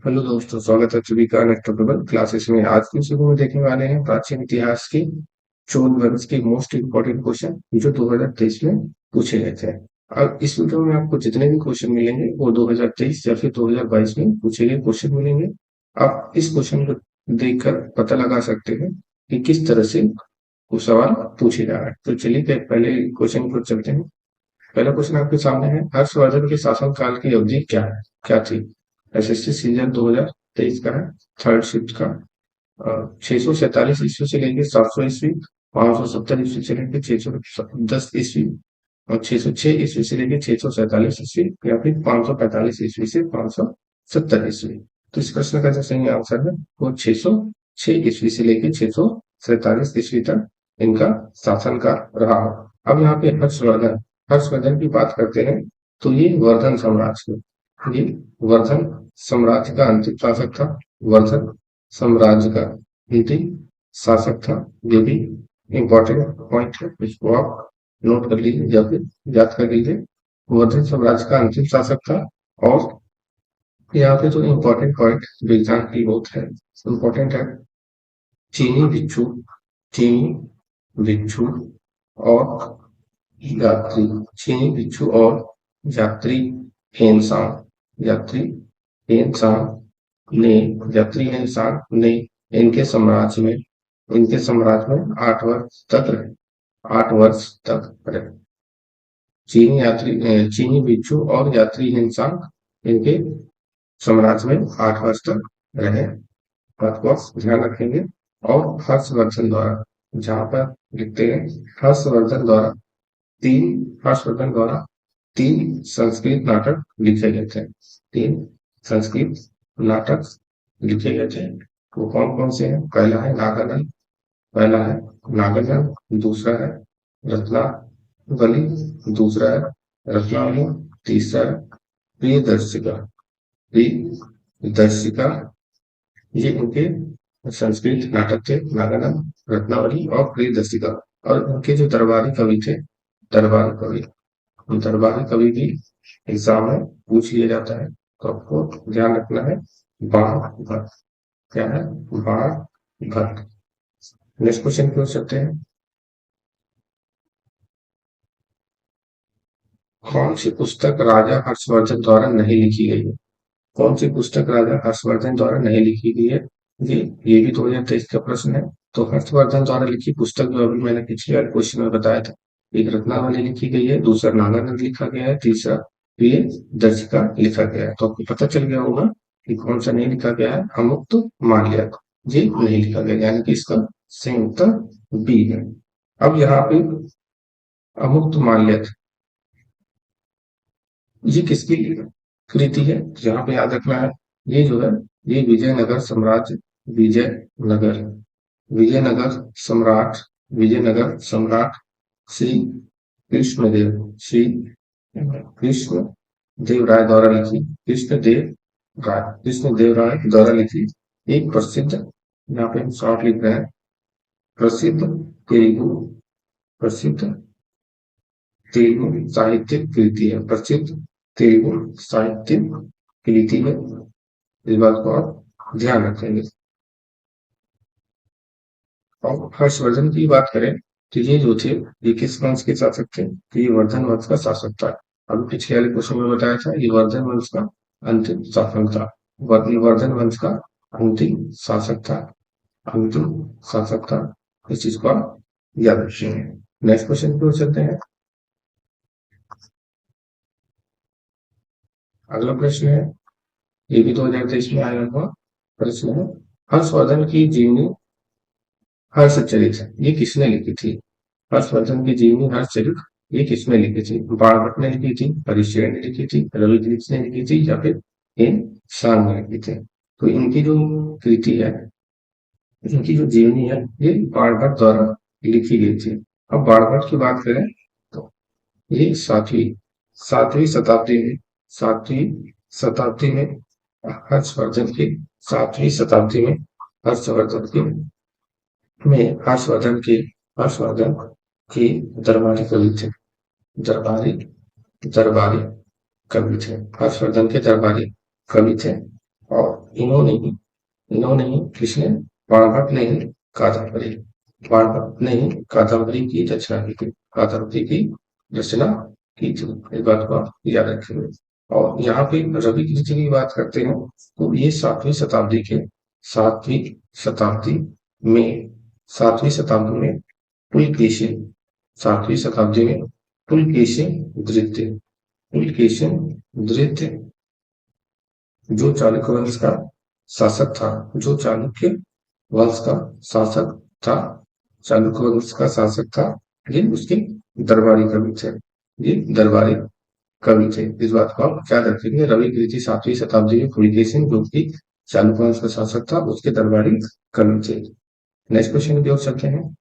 Hello दोस्तों, स्वागत है सभी का नेक्स्ट पेपर क्लासेस में। आज की वीडियो में देखने वाले हैं प्राचीन इतिहास के चोल वंश के मोस्ट इम्पोर्टेंट क्वेश्चन जो 2023 में पूछे गए थे। अब इस वीडियो में आपको जितने भी क्वेश्चन मिलेंगे वो 2023 या फिर 2022 में पूछे गए क्वेश्चन मिलेंगे। आप इस क्वेश्चन को देखकर पता लगा सकते हैं कि किस तरह से वो सवाल पूछे जा रहा है। तो चलिए पहले क्वेश्चन को चलते हैं। पहला क्वेश्चन आपके सामने है, हर्षवर्धन के शासन काल की अवधि क्या थी? एसएससी सीजन 2023 का है, थर्ड शिफ्ट का। 647 ईस्वी से लेकर 700 ईस्वी, 570 ईस्वी से लेकर 610 ईस्वी, और 606 ईस्वी से लेकर 647 ईस्वी, या फिर 545 ईस्वी से 570 ईस्वी। तो इस प्रश्न का जो सही आंसर है वो 606 ईस्वी से लेकर 647 ईस्वी तक इनका शासनकाल रहा। अब यहाँ पे हर्षवर्धन की बात करते हैं तो ये वर्धन साम्राज्य ये वर्धन साम्राज्य का अंतिम शासक था। वर्धन साम्राज्य का अंतिम शासक था। ये भी इम्पोर्टेंट पॉइंट है, इसको आप नोट कर लीजिए या फिर याद कर लीजिए। वर्धन साम्राज्य का अंतिम शासक था। और यहाँ पे जो इम्पोर्टेंट पॉइंट विज्ञान की बहुत है, इम्पोर्टेंट है, चीनी भिक्षु चीनी भिक्षु और यात्री चीनी भिक्षु और यात्री हेनसांग यात्री हेनसांग ने इनके साम्राज्य में 8 वर्ष तक रहे। चीनी भिक्षु और यात्री हेनसांग इनके साम्राज्य में 8 वर्ष तक रहे। बात को ध्यान रखेंगे। और हर्षवर्धन द्वारा, जहां पर लिखते हैं हर्षवर्धन द्वारा 3 संस्कृत नाटक लिखे गए थे। 3 संस्कृत नाटक लिखे गए थे। वो कौन कौन से हैं? पहला है नागानंद, दूसरा है रत्नावली, दूसरा है रत्नावली, तीसरा है प्रियदर्शिका। प्रियदर्शिका ये इनके संस्कृत नाटक थे, नागानंद, रत्नावली और प्रियदर्शिका। और इनके जो दरबारी कवि भी एग्जाम में पूछ लिया जाता है, तो आपको ध्यान रखना है। बाण भट्ट, क्या है? बाण भट्ट। नेक्स्ट क्वेश्चन पूछ सकते हैं, कौन सी पुस्तक राजा हर्षवर्धन द्वारा नहीं लिखी गई है? कौन सी पुस्तक राजा हर्षवर्धन द्वारा नहीं लिखी गई है? ये भी 2023 का प्रश्न है। तो हर्षवर्धन द्वारा लिखी पुस्तक जो अभी मैंने पिछले वाले क्वेश्चन में बताया था, एक रत्नावली लिखी गई है, दूसरा नागानंद लिखा गया है, तीसरा प्रियदर्शिका लिखा गया है। तो आपको पता चल गया होगा कि कौन सा नहीं लिखा गया है। अमुक्त माल्यद ये नहीं लिखा गया, यानी कि इसका सही उत्तर बी है। अब यहाँ पे अमुक्त माल्यद ये किसकी कृति है? यहाँ पे याद रखना है, ये जो है ये विजयनगर साम्राज्य, विजयनगर विजयनगर सम्राट श्री श्री कृष्ण देव राय द्वारा लिखी कृष्ण देव राय द्वारा लिखी एक प्रसिद्ध, यहाँ पे हम शॉर्ट लिख रहे हैं, प्रसिद्ध प्रसिद्ध तेलुगु साहित्यिक कृति है। प्रसिद्ध तेलुगु साहित्यिक कृति है। इस बात को आप ध्यान रखेंगे। और हर्षवर्धन की बात करें तो ये जो थे ये किस वंश के शासक थे? तो ये वर्धन वंश का शासक था। अभी पिछले वाले क्वेश्चन में बताया था ये वर्धन वंश का अंतिम शासक था। वर्धन वंश का अंतिम शासक था अंतिम शासक था। इस चीज को आप याद रखेंगे। नेक्स्ट क्वेश्चन पे चलते हैं। अगला प्रश्न है, ये भी 2023 में आया हुआ प्रश्न है, हर्षवर्धन की जीवनी हर्षचरित ये किसने लिखी थी? हर्षवर्धन की जीवनी हर्षचरित ये किसने लिखी थी? बाणभट्ट ने लिखी थी, हरिश्चंद्र ने लिखी थी, रविदास ने लिखी थी, या फिर इन शाम ने लिखी थी? तो इनकी जो कृति है, इनकी जो जीवनी है, ये बाणभट्ट द्वारा लिखी गई थी। अब बाणभट्ट की बात करें तो ये सातवीं सातवीं शताब्दी में हर्षवर्धन की सातवीं शताब्दी में हर्षवर्धन की हर्षवर्धन की दरबारी कवि थे। दरबारी दरबारी कवि थे। हर्षवर्धन के दरबारी कवि थे। और इन्होंने किसने, बाणभट्ट ने कादम्बरी, बाणभट्ट ने कादम्बरी की रचना की थी, कादम्बरी की रचना की थी। इस बात को आप याद रखेंगे। और यहाँ पे रवि कीर्ति की बात करते हैं तो ये सातवीं शताब्दी में सातवीं शताब्दी में पुलकेशिन सातवीं शताब्दी में पुलकेशिन द्वितीय पुलकेशिन द्वितीय जो चालुक्य वंश का शासक था, जो चालुक्य वंश का शासक था, चालुक्य वंश का शासक था, ये उसके दरबारी कवि थे, ये दरबारी कवि थे। इस बात को आप क्या रखेंगे, रवि कीर्ति सातवीं शताब्दी में पुलकेशिन जो कि चालुक्य वंश का शासक था, उसके दरबारी कवि थे। नेक्स्ट क्वेश्चन की ओर चलते हैं।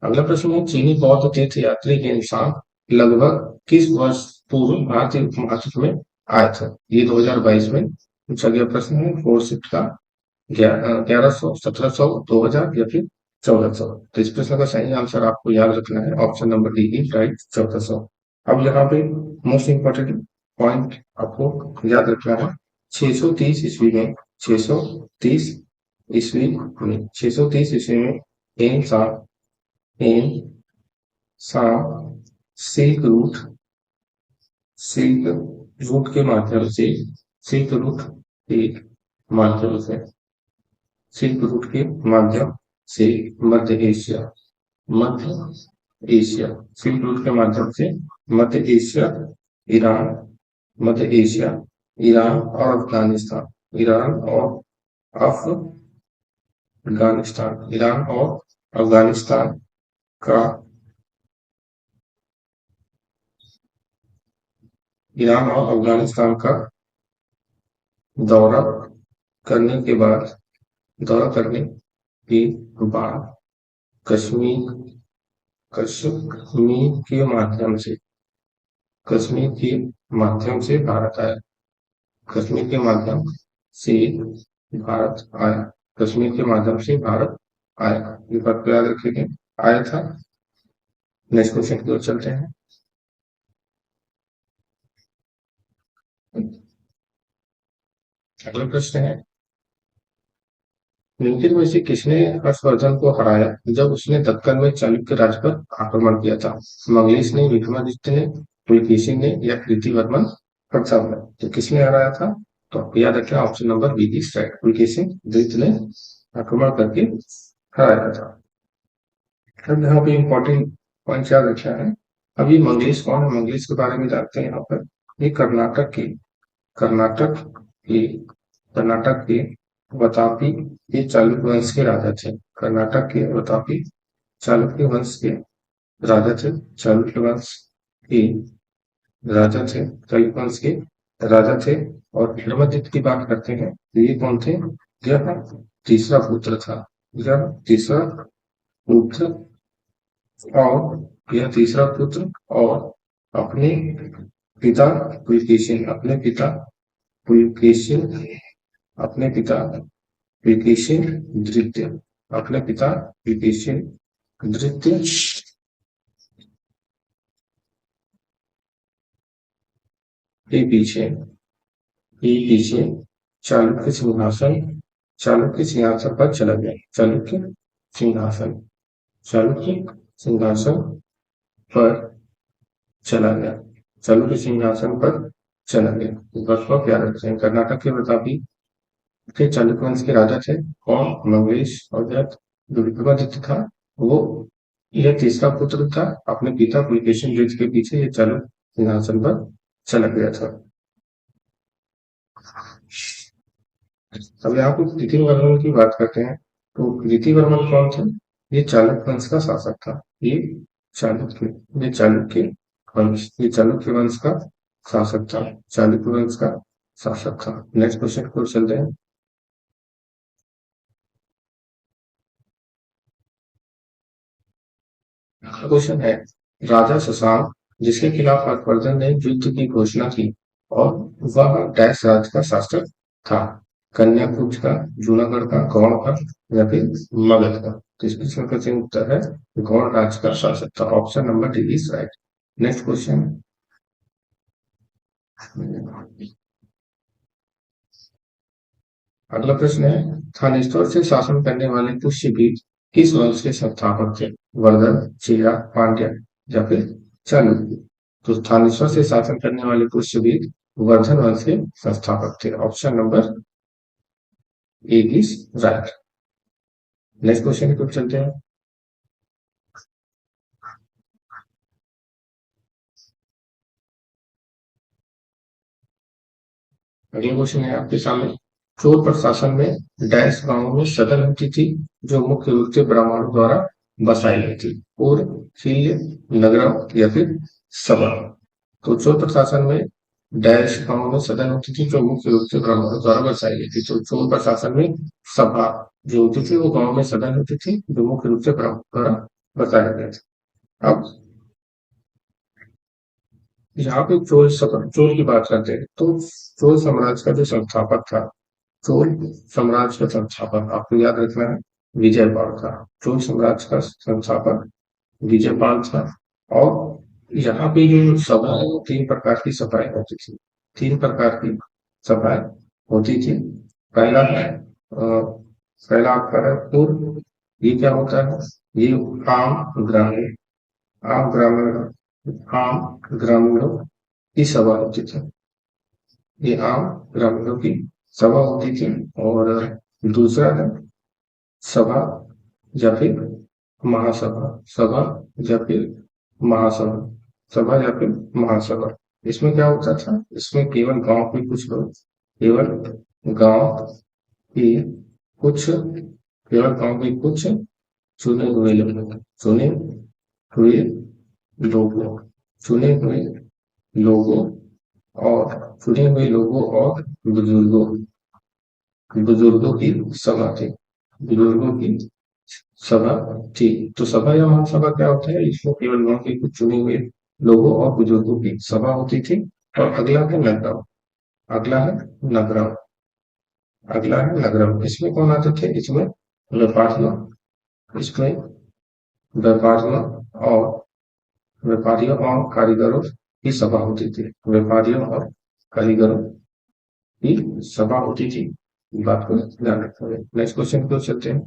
अगला प्रश्न है, चीनी बौद्ध तीर्थ यात्री के निशान लगभग किस वर्ष पूर्व भारतीय उपमहाद्वीप में आया था? ये 2022 में पूछा गया प्रश्न है। फोर शिफ्ट का 1100, 1700, 2000 या फिर 1400। तो इस प्रश्न का सही आंसर आपको याद रखना है, option number D is right, 1400। अब यहाँ पे मोस्ट इंपॉर्टेंट पॉइंट आपको याद रखना है, 630 ईस्वी में 630 630 ईस्वी में एन सा एन सा सिल्क रूट के माध्यम से सिल्क रूट के माध्यम से सिल्क रूट के माध्यम से मध्य एशिया सिल्क रूट के माध्यम से मध्य एशिया, ईरान, मध्य एशिया, ईरान और अफगानिस्तान, ईरान और अफगानिस्तान का ईरान और अफगानिस्तान का दौरा करने के बाद दौरा करने के बाद कश्मीर कश्मीर के माध्यम से कश्मीर के माध्यम से भारत आया कश्मीर के माध्यम से भारत आया कश्मीर के माध्यम से भारत आया। ये बात को याद रखिए, आया था। नेक्स्ट क्वेश्चन की ओर चलते हैं। अगला प्रश्न है, निम्नलिखित में से किसने हर्षवर्धन को हराया जब उसने दक्कन में चालुक्य राज पर आक्रमण किया था? मंगलेश ने, विक्रमादित्य ने, पुलकेशिन ने या कीर्तिवर्मन प्रथम ने? तो किसने हराया था? तो आपको याद रखना, option number B is right, Pulakeshin द्वितीय ने आक्रमण करके हराया था। अब यहाँ पे इंपॉर्टेंट पॉइंट याद रखना है। अब ये मंगलेश कौन है? मंगलेश के बारे में जानते हैं यहाँ पर। ये कर्नाटक के कर्नाटक के वतापी ये चालुक्य वंश के राजा थे। कर्नाटक के वतापी चालुक्य वंश के राजा थे। चालुक्य वंश के राजा थे। चालुक्य वंश के राजा थे। और विक्रमादित्य की बात करते हैं तो ये कौन थे? यह तीसरा पुत्र था। यह तीसरा पुत्र और यह तीसरा पुत्र और अपने पिता पुलकेशिन अपने पिता पुलकेशिन द्वितीय अपने पिता पुलकेशिन द्वितीय के पीछे चालुक्य सिंहासन पर चला गया। चालुक्य सिंहासन पर चला गया। चालुक्य सिंहासन पर चला गया। इस बात को आप याद रखें। कर्नाटक के प्रतापी के चालुक्य वंश के राजा थे और मंगलेश, और जो विक्रमादित्य था वो यह तीसरा पुत्र था। अपने पिता पुलकेशिन द्वितीय के पीछे ये चालुक्य सिंहासन पर चला गया था। अब यहाँ पे कीर्तिवर्मन की बात करते हैं तो कीर्तिवर्मन कौन थे? ये चालुक्य वंश का शासक था। ये चालुक्य वंश का शासक था। चालुक्य वंश का शासक था। नेक्स्ट क्वेश्चन को चलते हैं। क्वेश्चन है, राजा शशांक जिसके खिलाफ हर्षवर्धन ने युद्ध की घोषणा की और वह डैश राज्य का शासक था? कन्याकुब्ज का, जूनागढ़ का, गौड़ का या फिर मगध का? तो इस प्रश्न का सही उत्तर है गौड़ राज्य का शासक था। Option number D is right. Next question, अगला प्रश्न है, थानेश्वर से शासन करने वाले पुष्यभीत किस वंश के संस्थापक थे? वर्धन, चेरा, पांड्या या फिर चालुक्य? तो थानेश्वर से शासन करने वाले पुष्यभीत वर्धन वंश के संस्थापक थे। Option number A is right. Next question की तरफ चलते हैं। अगला क्वेश्चन है आपके सामने, चोर प्रशासन में डैश गांव में सदन होती थी जो मुख्य रूप से ब्राह्मणों द्वारा बसाई गई थी? और किल्य, नगरम या फिर सभा? तो चोर प्रशासन में डैश गांव में सदन होती थी जो मुख्य रूप से ब्राह्मणों द्वारा बसाई गई थी। तो चोर प्रशासन में सभा जो होती थी वो गांव में सदन होती थी जो मुख्य रूप से ब्राह्मणों द्वारा बसाया गया था। अब यहाँ पे चोर की बात करते हैं तो चोल साम्राज्य का जो संस्थापक था, चोल साम्राज्य का संस्थापक आपको याद रखना है विजयपाल था। चोल साम्राज्य का संस्थापक विजयपाल था। और यहाँ पे जो सभा है वो तीन प्रकार की सभाएं होती थी। तीन प्रकार की सभाएं होती थी। पहला है पहला आपका है पूर्व। ये क्या होता है? ये आम ग्रामीण आम ग्रामीणों की सभा होती थी। ये आम ग्रामीणों की सभा होती थी। और दूसरा है सभा या फिर महासभा। सभा या फिर महासभा। सभा या फिर महासभा। इसमें क्या होता था? इसमें केवल गांव के कुछ लोग, केवल गांव के कुछ केवल गांव के कुछ चुने हुए लोग, हुए लोगों चुने हुए लोगों चुने हुए लोगों और बुजुर्गों बुजुर्गों की सभा थी। बुजुर्गों की सभा थी। तो सभा या महासभा क्या होता है? इसमें केवल गांव के कुछ चुने हुए लोगों और बुजुर्गों की सभा होती थी। और अगला है नगरम। अगला है नगरम। अगला है नगरम। इसमें कौन आते थे? इसमें व्यापारियों इसमें व्यापारियों और व्यापारियों और कारीगरों की सभा होती थी। व्यापारियों और कारीगरों की सभा होती थी। बात को ध्यान रखना है। नेक्स्ट क्वेश्चन को चलते हैं।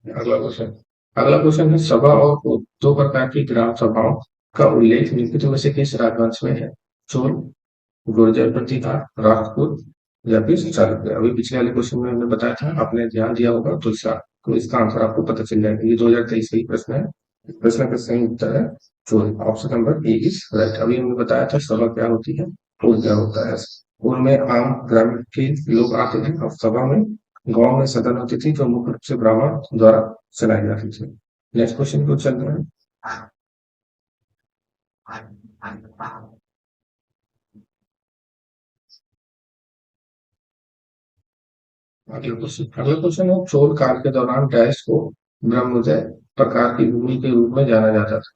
अगला क्वेश्चन अगला क्वेश्चन है, सभा और दो प्रकार की ग्राम सभाओं का उल्लेख निम्नलिखित में से किस राजवंश में है? चोल, गुर्जर प्रतिहार, राजपूत या फिर चालुक्य? अभी पिछले वाले क्वेश्चन में हमने बताया था, आपने ध्यान दिया होगा तो इसका आंसर आपको पता चल जाएगा। ये 2023 का ही प्रश्न है। प्रश्न का सही उत्तर है Chola. Option number A is right. अभी हमने बताया था सभा क्या होती है और क्या होता है। पूर्व में आम ग्रामीण के लोग आते हैं और सभा में गांव में सदन होती थी जो मुख्य रूप से ब्राह्मण द्वारा चलाई जाती थी। नेक्स्ट क्वेश्चन को चल रहे हैं। अगला क्वेश्चन है, चोल काल के दौरान डैश को ब्रह्मोदय प्रकार की भूमि के रूप में जाना जाता था?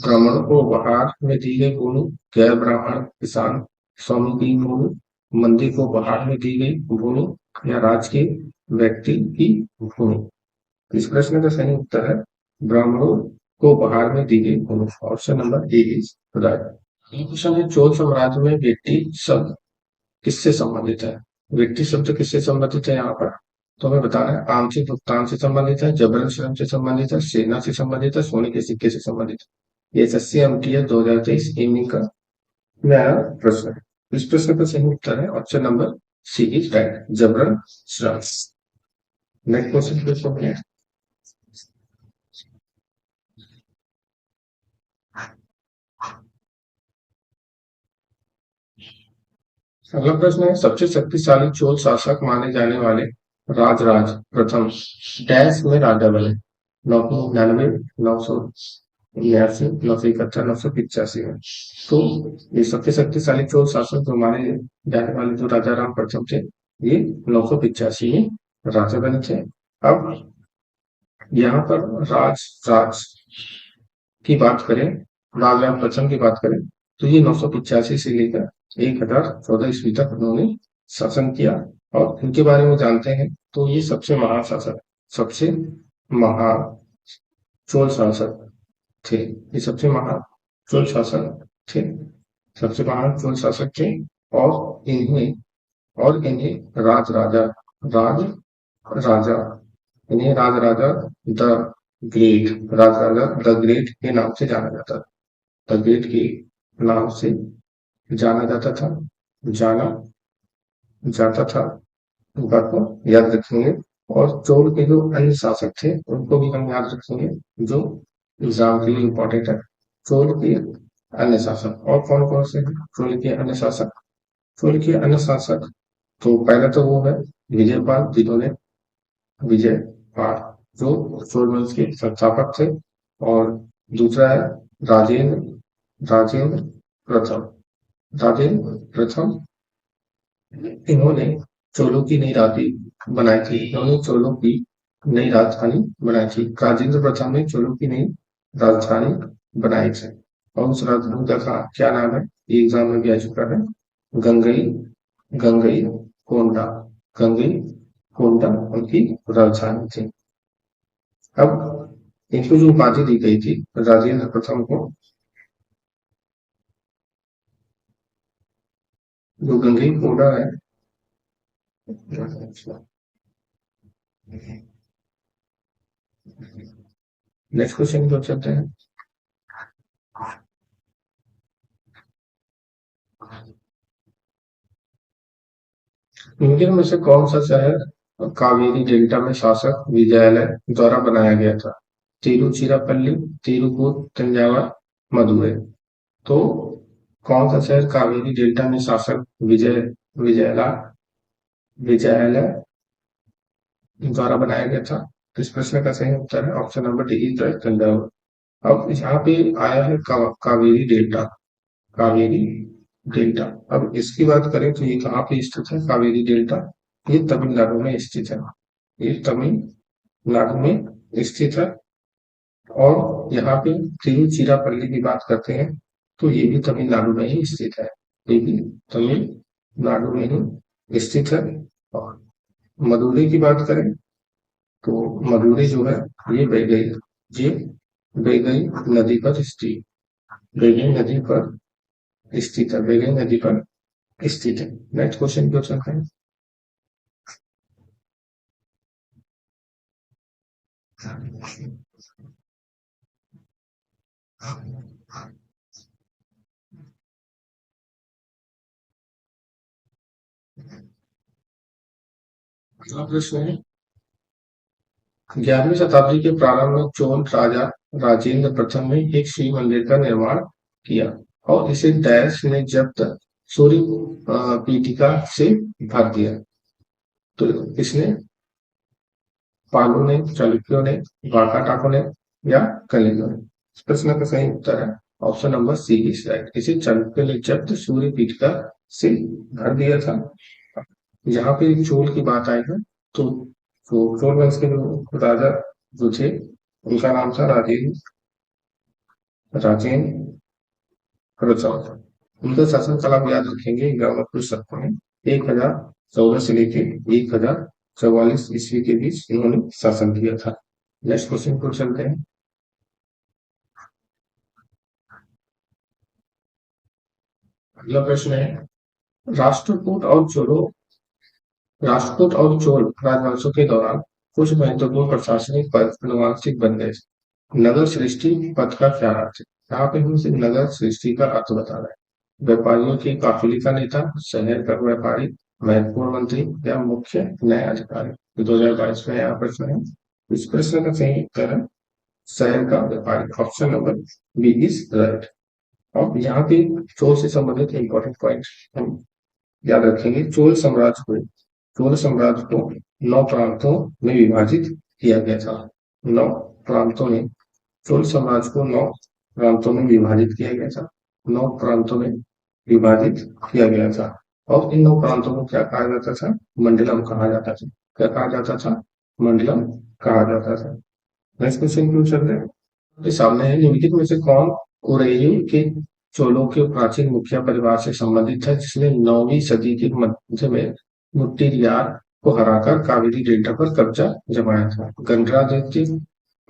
ब्राह्मणों को उपहार में दी गई भूमि, गैर ब्राह्मण किसान स्वामी की भूमि, मंदिर को उपहार में दी गई भूमि या राज के व्यक्ति की भूमि? इस प्रश्न का सही उत्तर है ब्राह्मणों को उपहार में दी गई भूमि। Option number A is right. Question है, चोल साम्राज्य में व्यक्ति शब्द किससे संबंधित है? व्यक्ति शब्द किससे संबंधित है? यहाँ पर तो हमें बताना है आंशिक भुगतान से संबंधित है, जबरन श्रम से संबंधित है, सेना से संबंधित है, सोने के सिक्के से संबंधित है। ये SSC/MTS 2023 ईमेल का नया प्रश्न है। इस प्रश्न का सही उत्तर है option number C is right, जबरन श्रम। नेक्स्ट क्वेश्चन है, अगला प्रश्न है, सबसे शक्तिशाली चोल शासक माने जाने वाले राजराज प्रथम डैश में राजा बने? 999, 989, 971, 985 में? तो ये सबसे शक्तिशाली चोल शासक जो माने जाने वाले जो राजा राम प्रथम थे, ये 985 में राजा बने थे। अब यहाँ पर राज की बात करें, राजा प्रथम की बात करें, तो ये 985 से लेकर 1014 ईस्वी तक उन्होंने शासन किया। और इनके बारे में जानते हैं तो ये सबसे महान शासक, सबसे महान चोल शासक थे। ये सबसे महान चोल शासक थे। सबसे महान चोल शासक थे। और इन्हें राज राजा इन्हें Rajaraja the Rajaraja the great के नाम से जाना जाता था। द ग्रेट के नाम से जाना जाता था जाना जाता था। बात को याद रखेंगे। और चोल के जो अन्य शासक थे उनको भी हम याद रखेंगे, जो एग्जाम के लिए इम्पोर्टेंट है। चोल के अन्य शासक और कौन कौन से हैं? चोल के अन्य शासक, तो पहला तो वो है विजयपाल, जिन्होंने विजयपाल जो चोल वंश के संस्थापक थे। और दूसरा है राजेंद्र राजेंद्र प्रथम राजेंद्र प्रथम इन्होंने चोलों की नई राजधानी बनाई थी। इन्होंने चोलों की नई राजधानी बनाई थी। राजेंद्र प्रथम ने चोलों की नई राजधानी बनाई थी। और उस राजधानी का क्या नाम है? ये एग्जाम में भी आ चुका है। गंगई गंगई कोंडा गंगई कोंडा उनकी राजधानी थी। अब इनको जो उपाधि दी गई थी राजेंद्र प्रथम को, जो गंगई कोंडा है, नेक्स्ट क्वेश्चन को चलते हैं। इनके में से कौन सा शहर कावेरी डेल्टा में शासक विजयालय द्वारा बनाया गया था? तिरुचिरापल्ली, तिरुपुर, तंजावर, मदुरै। तो कौन सा शहर कावेरी डेल्टा में शासक विजयला विजयालय द्वारा बनाया गया था? तो इस प्रश्न का सही उत्तर है option number D is right, Thanjavur. अब यहाँ पे आया है कावेरी डेल्टा। कावेरी डेल्टा, अब इसकी बात करें तो ये कहाँ पे स्थित है? कावेरी डेल्टा ये तमिलनाडु में स्थित है। ये तमिलनाडु में स्थित है। और यहाँ पे तिरुचिरापल्ली की बात करते हैं तो ये भी तमिलनाडु में ही स्थित है। ये भी तमिलनाडु में ही स्थित है। और मदुरै की बात करें तो मदुरै जो है ये ये वैगई नदी पर स्थित वैगई नदी पर वैगई नदी पर स्थित है। नेक्स्ट क्वेश्चन को चलते हैं। अगला प्रश्न है, 11वीं शताब्दी के प्रारंभ में चोल राजा राजेंद्र प्रथम ने एक शिव मंदिर का निर्माण किया और इसे डैश ने जब्त सूर्य पीठिका से भर दिया। तो इसने पालों ने, चालुक्यों ने, वाकाटाकों ने या कलिंगों ने? इस प्रश्न का सही उत्तर है option number C is right. इसे चालुक्यों ने जब्त सूर्य पीठिका से भर दिया था। यहाँ पे चोल की बात आई है तो चोल वंश के जो राजा जो थे उनका नाम था राजेंद्र प्रथम। उनका शासन काल आप याद रखेंगे, एग्जाम में पूछ सकते हैं। 1014 से लेके 1044 ईस्वी के बीच इन्होंने शासन किया था। नेक्स्ट क्वेश्चन को चलते हैं। अगला प्रश्न है, राष्ट्रकूट और चोलों राष्ट्रकूट और चोल राजवंशों के दौरान कुछ महत्वपूर्ण प्रशासनिक पद अनुवांशिक बन गए। नगर सृष्टि पद का क्या अर्थ है? यहाँ पे हम सिर्फ नगर सृष्टि का अर्थ बता रहे हैं। व्यापारियों की काफिले का नेता, शहर का व्यापारी, महत्वपूर्ण मंत्री या मुख्य न्याय अधिकारी। 2022 में यहाँ प्रश्न है। इस प्रश्न का सही उत्तर है शहर का व्यापारी, option number B is right. अब यहाँ पे चोल से संबंधित इंपॉर्टेंट पॉइंट हम याद रखेंगे। चोल साम्राज्य को 9 प्रांतों में विभाजित किया गया था। 9 प्रांतों में चोल साम्राज्य को 9 प्रांतों में विभाजित किया गया था। 9 प्रांतों में विभाजित किया गया था। और इन 9 प्रांतों को क्या कहा जाता था? मंडलम कहा जाता था। क्या कहा जाता था? मंडलम कहा जाता था। नेक्स्ट क्वेश्चन क्यों चल रहे हैं? सामने है, निम्नलिखित में से कौन उरेयू के चोलों के प्राचीन मुखिया परिवार से संबंधित है जिसने 9वीं सदी के मध्य में मुट्टियार को हराकर कावेरी डेल्टा पर कब्जा जमाया था? गंडरादित्य,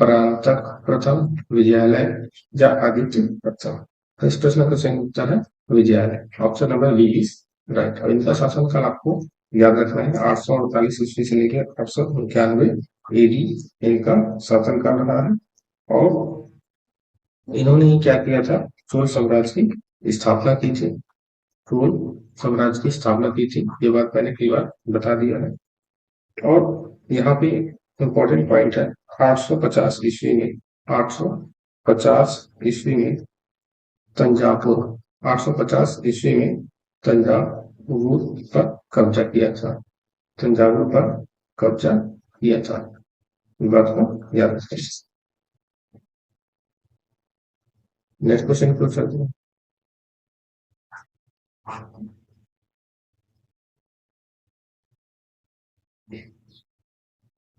परांतक प्रथम, विजयालय या आदित्य प्रथम? इस प्रश्न का सही उत्तर है Vijayalaya, option number B is right. और इनका शासनकाल आपको याद रखना है, 848 ईस्वी से लेकर 891 एडी इनका शासनकाल रहा है। और इन्होंने क्या किया था, चोल साम्राज्य की स्थापना की थी। चोल साम्राज्य की स्थापना की थी, ये बात मैंने कई बार बता दिया है। और यहाँ पे इंपॉर्टेंट पॉइंट है, 850 ईस्वी में 850 ईस्वी में तंजावुर 850 ईस्वी में तंजावुर पर कब्जा किया था। तंजावुर पर कब्जा किया था, इस बात को याद रखें। नेक्स्ट क्वेश्चन पूछ सकते हैं।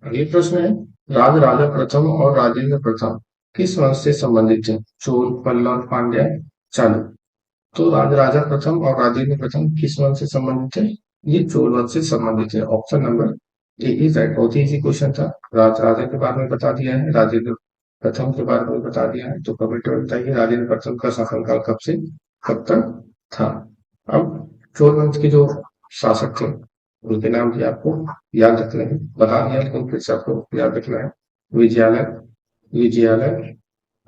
अगले प्रश्न है, राज राजा प्रथम और राजेंद्र प्रथम किस वंश से संबंधित थे? चोल, पल्लव, पांड्या, चालुक्य। तो राज राजा प्रथम और राजेंद्र प्रथम किस वंश से संबंधित है? ये चोल वंश से संबंधित है। Option number A is right. बहुत ही इजी क्वेश्चन था। राज राजा के बारे में बता दिया है, राजेंद्र प्रथम के बारे में बता दिया है। तो कमेंट में बताइए राजेंद्र प्रथम का शासनकाल कब से कब तक था। अब चोल वंश के जो शासक थे उनके नाम भी आपको याद रखने हैं, बता दिया लेकिन फिर से आपको याद रखना है। विजयालय, विजयालय,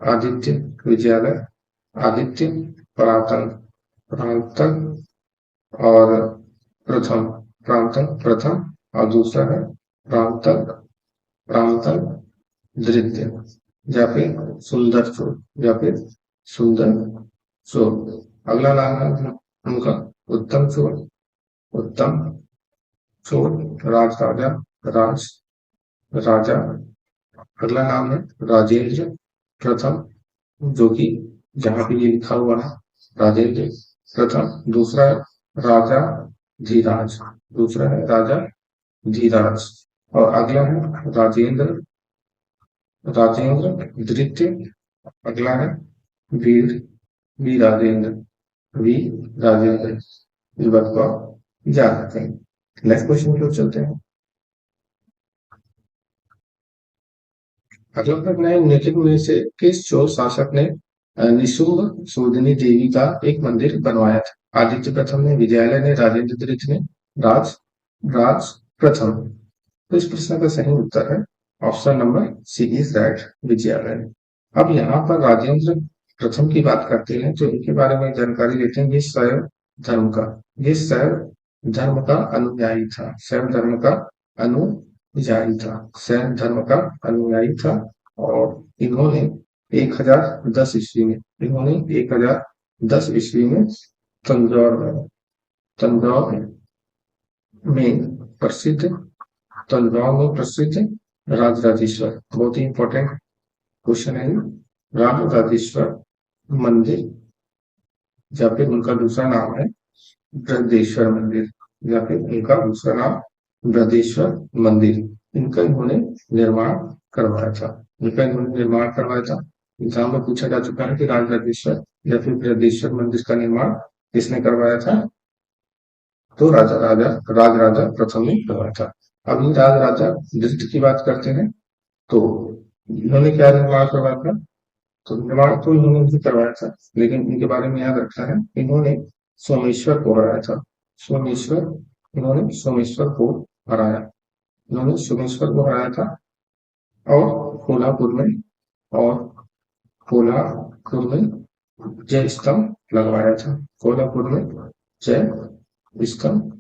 आदित्य, विजयालय, आदित्य, परातन, प्रांतक और प्रथम, प्रांतक प्रथम, और दूसरा है प्रांतक, प्रांतक द्वितीय, या फिर सुंदर चोर, या फिर सुंदर चोर। अगला नाम है उनका उत्तम चोर, उत्तम चोर, राज राजा, राज राजा। अगला नाम है राजेंद्र प्रथम, जो कि जहां पे ये लिखा हुआ है राजेंद्र प्रथम। दूसरा है राजा धीराज, दूसरा है राजा धीराज। और अगला है राजेंद्र, राजेंद्र द्वितीय। अगला है वीर, वी राजेंद्र, वी राजेंद्र। इस बात को आप याद रखें। नेक्स्ट क्वेश्चन की ओर चलते हैं। अगला प्रश्न है, निम्नलिखित में से किस चोल शासक ने निशुंभ सूदिनी देवी का एक मंदिर बनवाया था? आदित्य प्रथम ने, विजयालय ने, राजेंद्र द्वितीय ने, राज राज प्रथम। तो इस प्रश्न का सही उत्तर है option number C is right, Vijayalaya. अब यहाँ पर राजेंद्र प्रथम की बात करते हैं तो इनके बारे में जानकारी लेते हैं। ये शैव धर्म का, ये शैव धर्म का अनुयायी था, शैव धर्म का अनुयायी था, शैव धर्म का अनुयायी था। और इन्होंने 1010 ईस्वी में, इन्होंने 1010 ईस्वी में तंजौर में, तंजौर में प्रसिद्ध, तंजौर में प्रसिद्ध राजराजेश्वर, बहुत ही इंपॉर्टेंट क्वेश्चन है, राजराजेश्वर मंदिर, या फिर उनका दूसरा नाम है बृहदेश्वर मंदिर, या फिर उनका दूसरा नाम बृहदेश्वर मंदिर। इनका इन्होंने निर्माण करवाया था, इनका इन्होंने निर्माण करवाया था। एग्जाम में पूछा जा चुका है कि राजराजेश्वर या फिर बृहदेश्वर मंदिर का निर्माण किसने करवाया था? तो राज राजा प्रथम ने करवाया था। अभी राज राजा द्वितीय की बात करते हैं तो इन्होंने क्या निर्माण करवाया था? तो निर्माण तो इन्होंने नहीं करवाया था, लेकिन इनके बारे में याद रखना है, इन्होंने सोमेश्वर को हराया था। सोमेश्वर, इन्होंने सोमेश्वर को हराया, इन्होंने सोमेश्वर को हराया था। और कोल्हापुर में, और कोल्हापुर में जय स्तंभ लगवाया था, कोल्हापुर में जय स्तंभ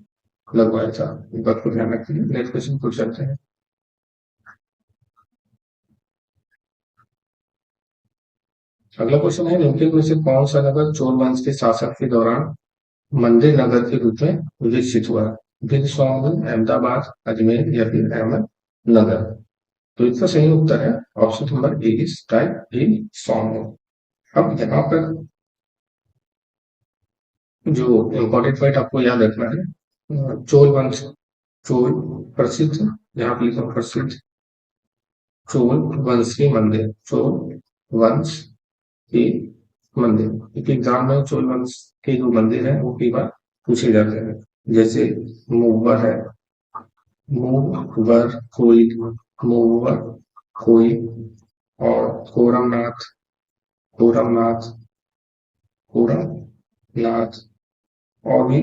लगवाया था। इस बात को ध्यान रखिए। नेक्स्ट क्वेश्चन पूछ सकते हैं। अगला क्वेश्चन है, निम्नलिखित में से कौन सा नगर चोल वंश के शासन के दौरान मंदिर नगर के रूप में विकसित हुआ? भिंड, सोमगढ़, अहमदाबाद, अजमेर, या फिर अहमदनगर। तो इसका सही उत्तर है option number A is right, in Somgarh. अब यहाँ पर जो इम्पोर्टेंट पॉइंट आपको याद रखना है, चोल वंश, चोल प्रसिद्ध, यहाँ पे लिखा प्रसिद्ध चोल वंश के मंदिर, चोल वंश के मंदिर। क्योंकि एग्जाम में चोल वंश के जो मंदिर है वो कई बार पूछे जाते हैं, जैसे मूवर है, मूवर कोई, मूवर कोई, और कोरमनाथ, कोरमनाथ, कोरमनाथ, और भी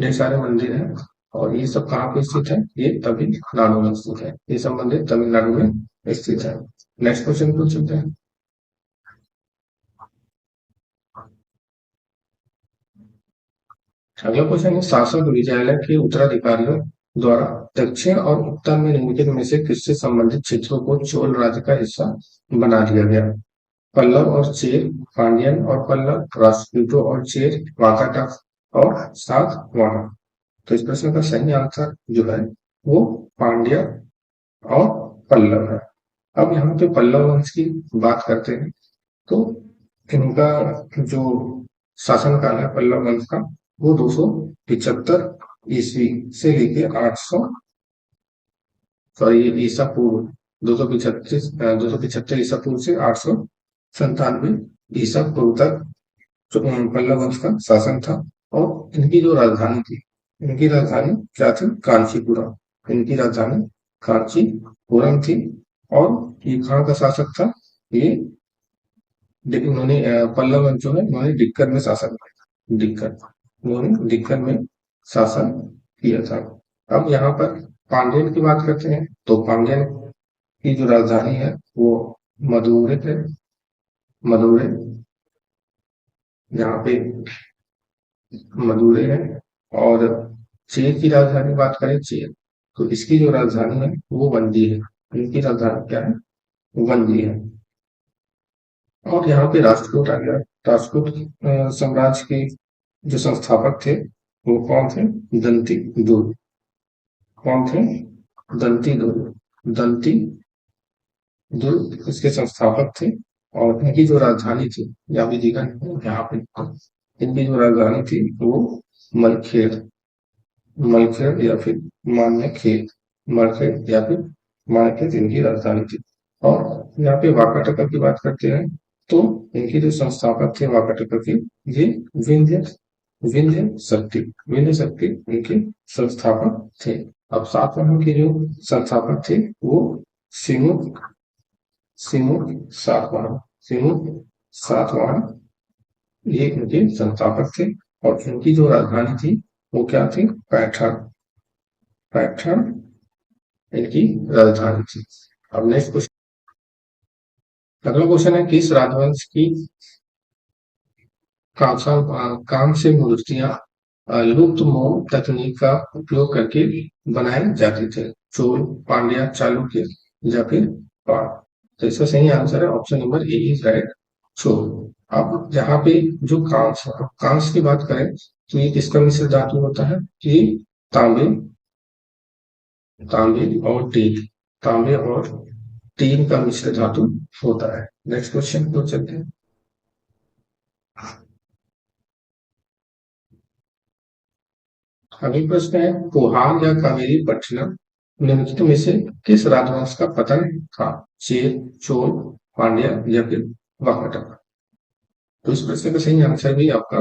ढेर सारे मंदिर हैं। और ये सब कहाँ पे स्थित है? ये तमिलनाडु में स्थित है। ये सब मंदिर तमिलनाडु में स्थित है। नेक्स्ट क्वेश्चन पूछ सकते हैं। अगला क्वेश्चन है, शासक विजयालय के उत्तराधिकारियों द्वारा दक्षिण और उत्तर में निम्नलिखित में से किससे संबंधित क्षेत्रों को चोल राज्य का हिस्सा बना दिया गया? पल्लव और चेर, पांड्यन और पल्लव, राष्ट्रकूटों और चेर, वाकाटक और सातवाहन। तो इस प्रश्न का सही आंसर जो है वो पांड्य और पल्लव है। अब यहाँ पे पल्लव वंश की बात करते हैं। तो इनका जो शासनकाल है पल्लव वंश का, वो 275 ईस्वी से लेके 800, सॉरी ईसा पूर्व, 275 ईसा पूर्व से 897 ईसा पूर्व तक पल्लव वंश का शासन था। और इनकी जो राजधानी थी, इनकी राजधानी क्या थी? कांचीपुरम। इनकी राजधानी कांचीपुरम थी। और ये कहाँ का शासक था? ये इन्होंने पल्लव वंश जो है इन्होंने दिक्कत में शासन किया। दिक्कत, इन्होंने दिक्कत में शासन किया था। अब यहाँ पर पांड्यन की बात करते हैं। तो पांड्यन की जो राजधानी है वो मदुरै है। मदुरै, यहाँ पे मदुरै है। और चेर की राजधानी बात करें, चेर, तो इसकी जो राजधानी है वो वंदी है। इनकी राजधानी क्या है? वंदी है। और यहाँ पे राष्ट्रकूट आ गया। राष्ट्रकूट साम्राज्य के जो संस्थापक थे वो कौन थे? दंती दुर्ग। कौन थे? दंती दुर्ग। दंती दुर्ग इसके संस्थापक थे। और इनकी जो राजधानी थी, यहाँ भी दिखा यहाँ पे, इनकी जो राजधानी थी वो मलखेड़, मलखेड़ या फिर मान्यखेड़, मलखेड़ या फिर मान्यखेड़ इनकी राजधानी थी। और यहाँ पे वाकाटक की बात करते हैं। तो इनके जो संस्थापक थे वाकाटक के, ये विंध्य विंध्य शक्ति, विंध्य शक्ति इनके संस्थापक थे। अब सातवाहन के जो संस्थापक थे वो सिमुक सिमुक सातवाहन, सिमुक सातवाहन, ये इनके संस्थापक थे। और इनकी जो राजधानी थी वो क्या थी? पैठण। पैठण इनकी राजधानी थी। अब नेक्स्ट क्वेश्चन, अगला क्वेश्चन है, किस राजवंश की कांस्य मूर्तियां लुप्त मोम तकनीक का उपयोग करके बनाए जाते थे? चोल, पांड्या, चालुक्य या फिर पाल? तो इसका सही आंसर है option number A is right, Chola. अब यहाँ पे जो कांस्य की बात करें तो ये किसका मिश्र धातु होता है? ये तांबे, तांबे और टीन, तांबे और टीन का मिश्र धातु होता है। नेक्स्ट क्वेश्चन को चलते हैं। अगला प्रश्न है, कोहान या कावेरी पट्टिनम निम्नलिखित में से किस राजवंश का पतन था? चेर, चोल, पांड्या या फिर वाकाटक? तो इस प्रश्न का सही आंसर भी आपका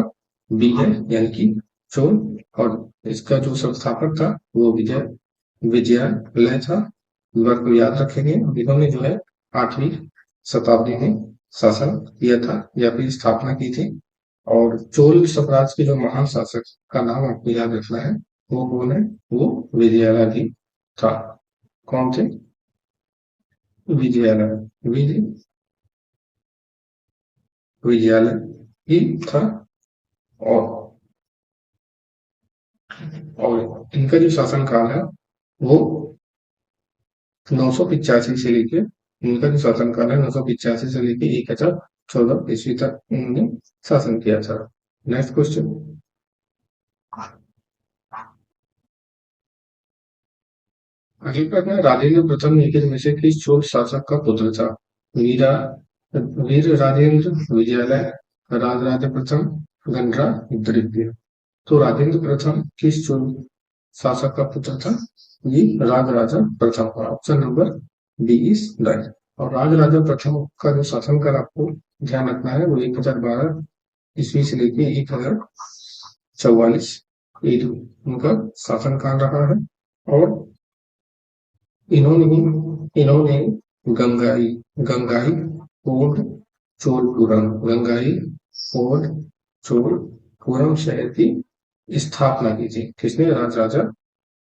बी है, यानी कि चोल। और इसका जो संस्थापक था वो विजयालय था। वर्ग को याद रखेंगे। इन्होंने जो है 8वीं शताब्दी में शासन किया था या फिर स्थापना की थी। और चोल साम्राज्य के जो महान शासक का नाम आपको याद रखना है, वो कौन है? वो विजयालय भी था। कौन थे? विजयालय, विजयालय ही था। और इनका जो शासन काल है वो 985 से लेके, इनका जो शासन काल है 985 से लेके 1014 ईस्वी तक इन्होंने शासन किया था। नेक्स्ट क्वेश्चन, अगली प्रश्न है, राजेंद्र प्रथम निखिल में से किस चोल शासक का पुत्र था? वीरा वीर राजेंद्र, विजयालय, राजराज प्रथम, गणराज्य। तो राजेंद्र प्रथम किस चोल शासक का पुत्र था? ये राजराजा प्रथम का। Option number B is right. और राजराजा प्रथम का जो शासनकाल आपको ध्यान रखना है वो 1012 ईस्वी से लेके 1044 उनका शासनकाल रहा है। और इन्होंने गंगाई गंगाई फोर्ट चोलपुरम, गंगाई फोर्ट चोलपुरम शहर की स्थापना की थी? किसने? राजराजा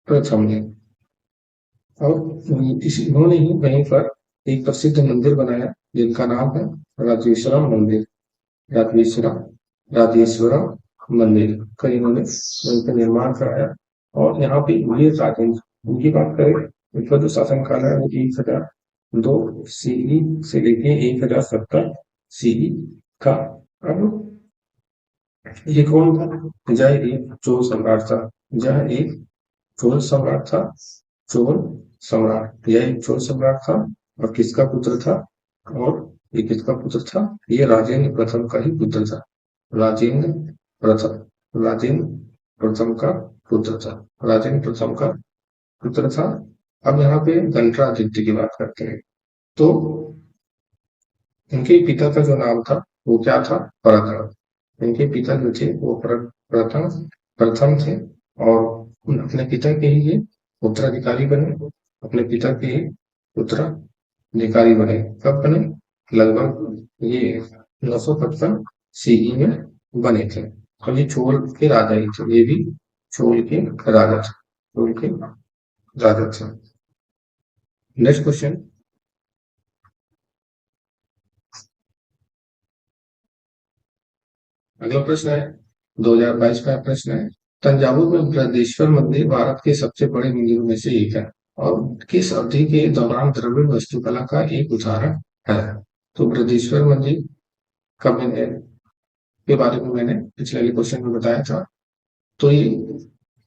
प्रथम ने। और इन्होंने ही वहीं पर एक प्रसिद्ध मंदिर बनाया जिनका नाम है राजेश्वरम मंदिर। राजेश्वरम राजेश्वरम मंदिर का इन्होंने वहीं पर निर्माण कराया। और यहाँ पे ये राजेंद्र, उनकी बात करें, उनका जो शासन काल है वो 1002 सीई से लेके 1070 सीई का। अब ये कौन था? जय एक चोल सम्राट था। जय एक चोल सम्राट था। चोल सम्राट, यह एक चोल सम्राट था। और किसका पुत्र था? और ये किसका पुत्र था? ये राजेंद्र प्रथम का ही पुत्र था। राजेंद्र प्रथम, राजेंद्र प्रथम का पुत्र था। राजेंद्र प्रथम का पुत्र था। अब यहाँ पे गणराज्य की बात करते हैं। तो इनके पिता का जो नाम था वो क्या था? प्रथम। इनके पिता जो थे वो प्रथम प्रथम थे। और अपने पिता के ही ये उत्तराधिकारी बने। अपने पिता के ही उत्तराधिकारी बने। कब बने? लगभग ये 955 सीई में बने थे। और ये चोल के राजा ही थे। ये भी चोल के राजा थे। चोल के राजा थे। Next question. अगला प्रश्न है 2022 का प्रश्न है। तंजावुर में बृहदेश्वर मंदिर भारत के सबसे बड़े मंदिरों में से एक है और किस अवधि के दौरान द्रविड़ वास्तुकला का एक उदाहरण है? तो बृहदेश्वर मंदिर का मैंने के बारे में मैंने पिछले क्वेश्चन में बताया था। तो ये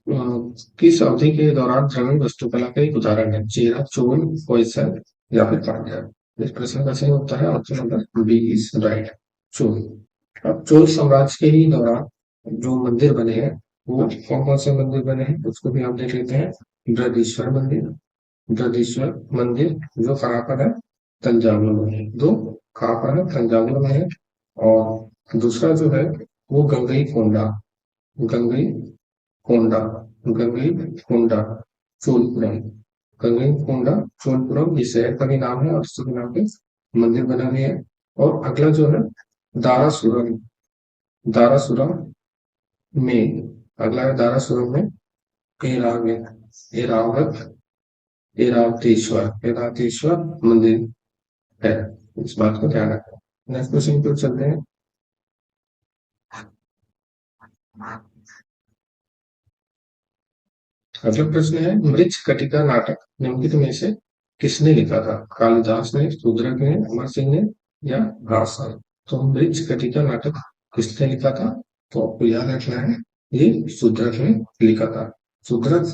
अ, किस अवधि के दौरान द्रविड़ वास्तुकला का एक उदाहरण है? चेरा, चोल, होयसल या फिर पांड्या? इस प्रश्न का सही उत्तर है option number B is right, Chola. अब चोल साम्राज्य के ही दौरान जो मंदिर बने हैं वो कौन कौन से मंदिर बने हैं उसको भी आप देख लेते हैं। बृहदीश्वर मंदिर, बृहदीश्वर मंदिर जो कहाँ पर है? तंजावुर में है। दो कहाँ पर है? तंजावुर में है। और दूसरा जो है वो गंगई कोंडा, गंगई कोंडा, गंगई कोंडा चोलपुरम, गंगई कोंडा चोलपुरम ये शहर का भी नाम है और इसी के नाम पे मंदिर बना हुआ है। और अगला जो है दारासुरम, दारासुरम में, अगला है दारासुरम में ऐरावत, ऐरावत, ऐरावतेश्वर मंदिर है। इस बात को ध्यान रखें। नेक्स्ट क्वेश्चन पे चलते हैं। अगला प्रश्न है मृछ कटिका नाटक निम्नलिखित में से किसने लिखा था? कालिदास ने, शूद्रक ने, अमर सिंह ने या भाषा? तो मृछ कटिका नाटक किसने लिखा था? तो आपको याद रखना है ये शूद्रक ने लिखा था। शूद्रक,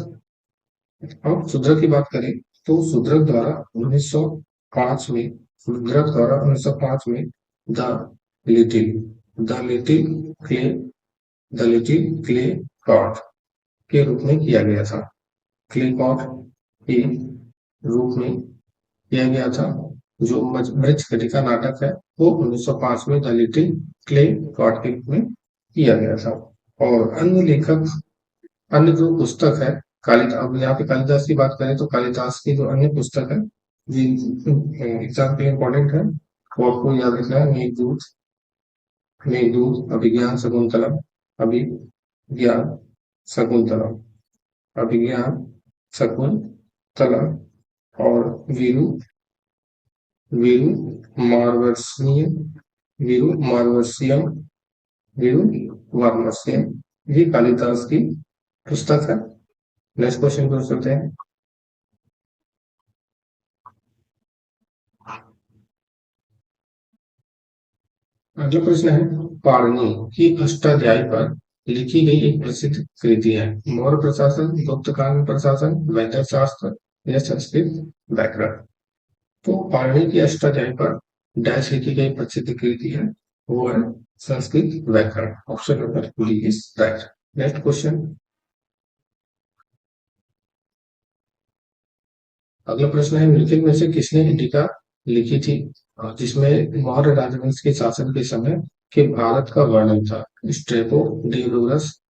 अब शूद्रक की बात करें तो शूद्रक द्वारा 1905 में, शूद्रक द्वारा 1905 में the little the little clay the little clay God के रूप में किया गया था। क्ले गॉड के रूप में किया गया था। जो मृछ कटिका नाटक है वो 1905 में द लिटिल क्ले गॉड के रूप में किया गया था। और अन्य लेखक, अन्य जो पुस्तक है कालिदास, अब यहाँ पे कालिदास की बात करें तो कालिदास की जो अन्य पुस्तक है जी एग्जाम के लिए इम्पोर्टेंट है वो आपको याद रखना है। मेघदूत, मेघदूत, अभिज्ञान शकुंतलम, अभिज्ञान शकुंतलम, अभिज्ञान शकुंतलम और वीरू, वीरू मार्वस्यम, वीरू मार्वस्यम, वीरू मार्वस्यम ये कालिदास की पुस्तक है। नेक्स्ट क्वेश्चन को चलते हैं। अगला प्रश्न है पाणिनि की अष्टाध्यायी पर लिखी गई एक प्रसिद्ध कृति है। मौर्य प्रशासन, गुप्त काल प्रशासन, वैदिक शास्त्र या संस्कृत व्याकरण? तो पाणिनि की अष्टाध्यायी पर डैश लिखी गई प्रसिद्ध कृति है वो है संस्कृत व्याकरण। Option number D is right. Next question. अगला प्रश्न है निम्नलिखित में से किसने टीका लिखी थी जिसमें मौर्य राजवंश के शासन के समय के भारत का वर्णन था? स्ट्रेबो, डियोडोरस,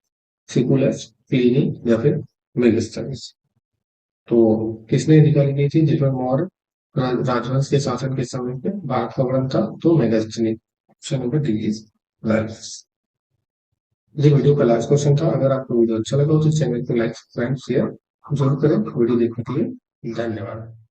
सिकुलस, प्लिनी या फिर मेगास्थनीज? तो किसने टीका लिखी थी जिसमें मौर्य राजवंश के शासन के समय पे भारत का वर्णन था? तो Megasthenes. Option number D is right. ये वीडियो का लास्ट क्वेश्चन था। अगर आपको वीडियो अच्छा लगा हो तो चैनल को लाइक सब्सक्राइब शेयर जरूर करें। वीडियो देखने के लिए धन्यवाद।